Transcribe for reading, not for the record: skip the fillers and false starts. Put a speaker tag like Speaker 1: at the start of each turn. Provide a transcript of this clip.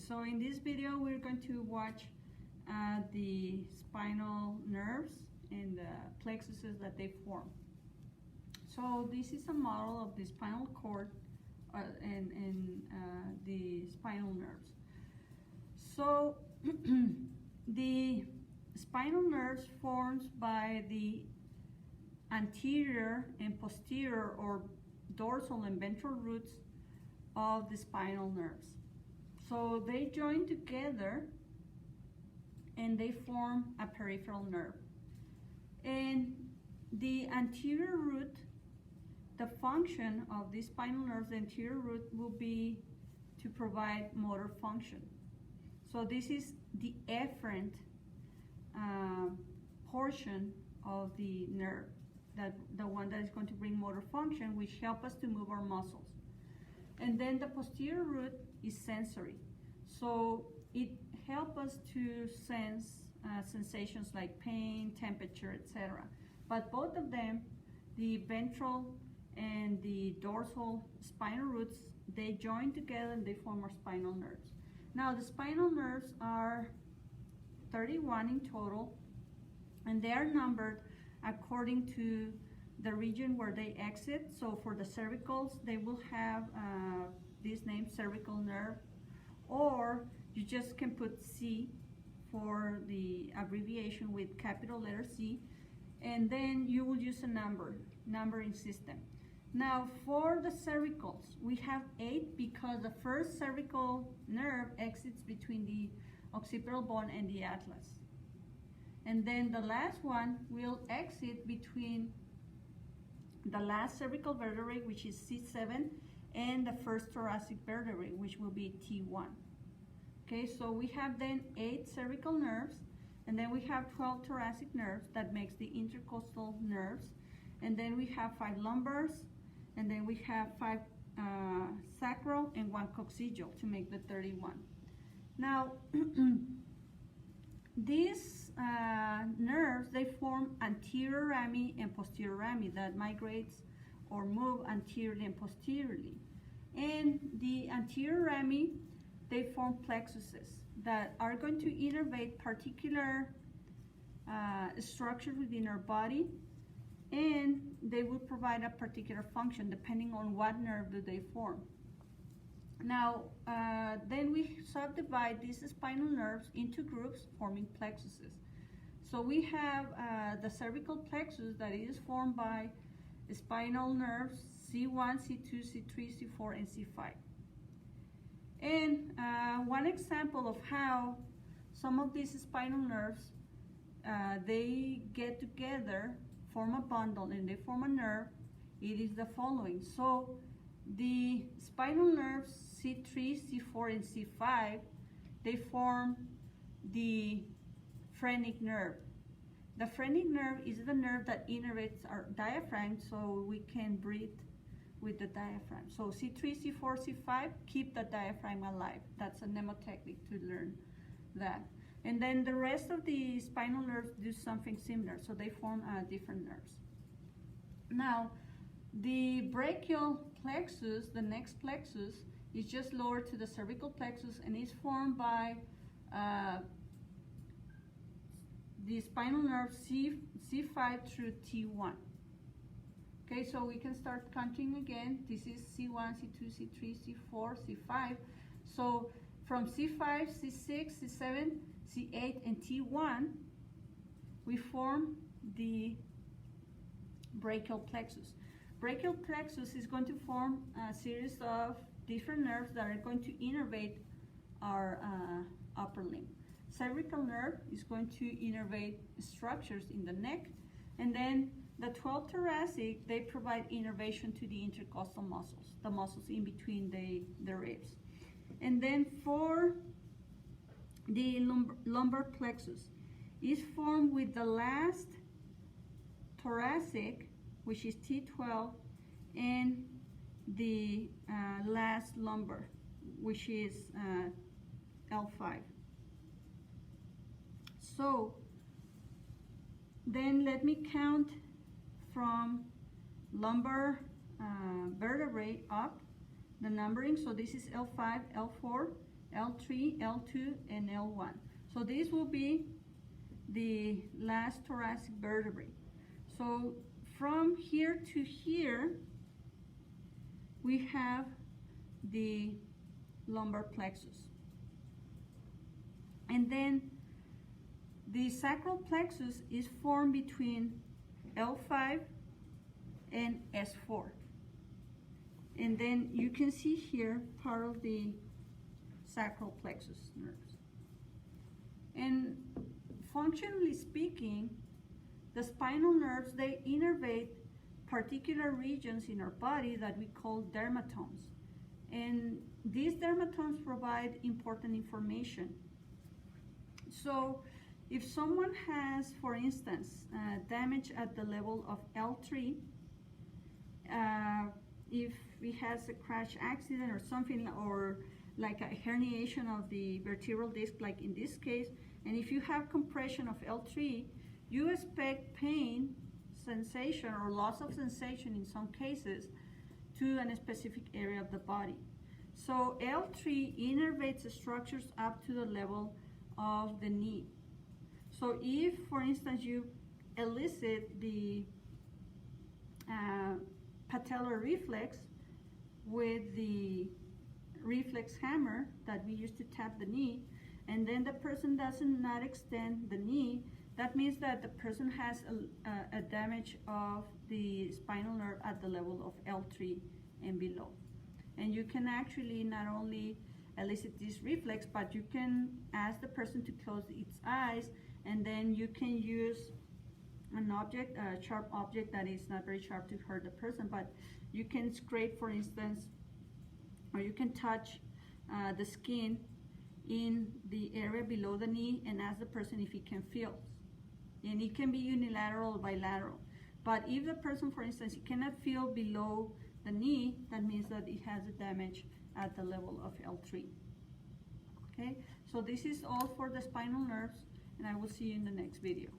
Speaker 1: So in this video we're going to watch the spinal nerves and the plexuses that they form. So this is a model of the spinal cord and the spinal nerves. So the spinal nerves forms by the anterior and posterior or dorsal and ventral roots of the spinal nerves. So they join together and they form a peripheral nerve. And the anterior root, the function of the spinal nerves, the anterior root will be to provide motor function. So this is the efferent portion of the nerve, the one that is going to bring motor function, which help us to move our muscles. And then the posterior root is sensory. So it helps us to sense sensations like pain, temperature, etc. But both of them, the ventral and the dorsal spinal roots, they join together and they form our spinal nerves. Now the spinal nerves are 31 in total, and they are numbered according to the region where they exit. So for the cervicals, they will have this name, cervical nerve, or you just can put C for the abbreviation with capital letter C, and then you will use a numbering system. Now for the cervicals, we have 8 because the first cervical nerve exits between the occipital bone and the atlas. And then the last one will exit between the last cervical vertebrae, which is C7, and the first thoracic vertebrae, which will be T1. Okay, so we have then 8 cervical nerves, and then we have 12 thoracic nerves that makes the intercostal nerves, and then we have 5 lumbars, and then we have 5 sacral and 1 coccygeal to make the 31. Now, these nerves, they form anterior rami and posterior rami that migrates or move anteriorly and posteriorly. And the anterior rami, they form plexuses that are going to innervate particular structures within our body, and they will provide a particular function depending on what nerve do they form. Now, then we subdivide these spinal nerves into groups forming plexuses. So we have the cervical plexus that is formed by spinal nerves C1, C2, C3, C4, and C5. And one example of how some of these spinal nerves, they get together, form a bundle, and they form a nerve, it is the following. So the spinal nerves C3, C4, and C5, they form the phrenic nerve. The phrenic nerve is the nerve that innervates our diaphragm so we can breathe with the diaphragm. So C3, C4, C5 keep the diaphragm alive. That's a mnemotechnic to learn that. And then the rest of the spinal nerves do something similar, so they form different nerves. Now, the brachial plexus, the next plexus, is just lower to the cervical plexus and is formed by the spinal nerve C5 through T1. Okay, so we can start counting again. This is C1, C2, C3, C4, C5. So from C5, C6, C7, C8, and T1, we form the brachial plexus. Brachial plexus is going to form a series of different nerves that are going to innervate our upper limb. Cervical nerve is going to innervate structures in the neck, and then the 12 thoracic, they provide innervation to the intercostal muscles, the muscles in between the ribs. And then for the lumbar plexus, is formed with the last thoracic, which is T12, and the last lumbar, which is L5. So then let me count from lumbar vertebrae up the numbering. So this is L5, L4, L3, L2, and L1. So this will be the last thoracic vertebrae. So from here to here, we have the lumbar plexus. And then the sacral plexus is formed between L5 and S4. And then you can see here part of the sacral plexus nerves. And functionally speaking, the spinal nerves, they innervate particular regions in our body that we call dermatomes. And these dermatomes provide important information. So if someone has, for instance, damage at the level of L3, if he has a crash accident or something, or like a herniation of the vertebral disc, like in this case, and if you have compression of L3, you expect pain, sensation, or loss of sensation in some cases to a specific area of the body. So L3 innervates structures up to the level of the knee. So if, for instance, you elicit the patellar reflex with the reflex hammer that we use to tap the knee, and then the person does not extend the knee, that means that the person has a damage of the spinal nerve at the level of L3 and below. And you can actually not only elicit this reflex, but you can ask the person to close its eyes, and then you can use an object, a sharp object that is not very sharp to hurt the person, but you can scrape, for instance, or you can touch the skin in the area below the knee and ask the person if he can feel. And it can be unilateral or bilateral. But if the person, for instance, he cannot feel below the knee, that means that it has a damage at the level of L3. Okay, so this is all for the spinal nerves, and I will see you in the next video.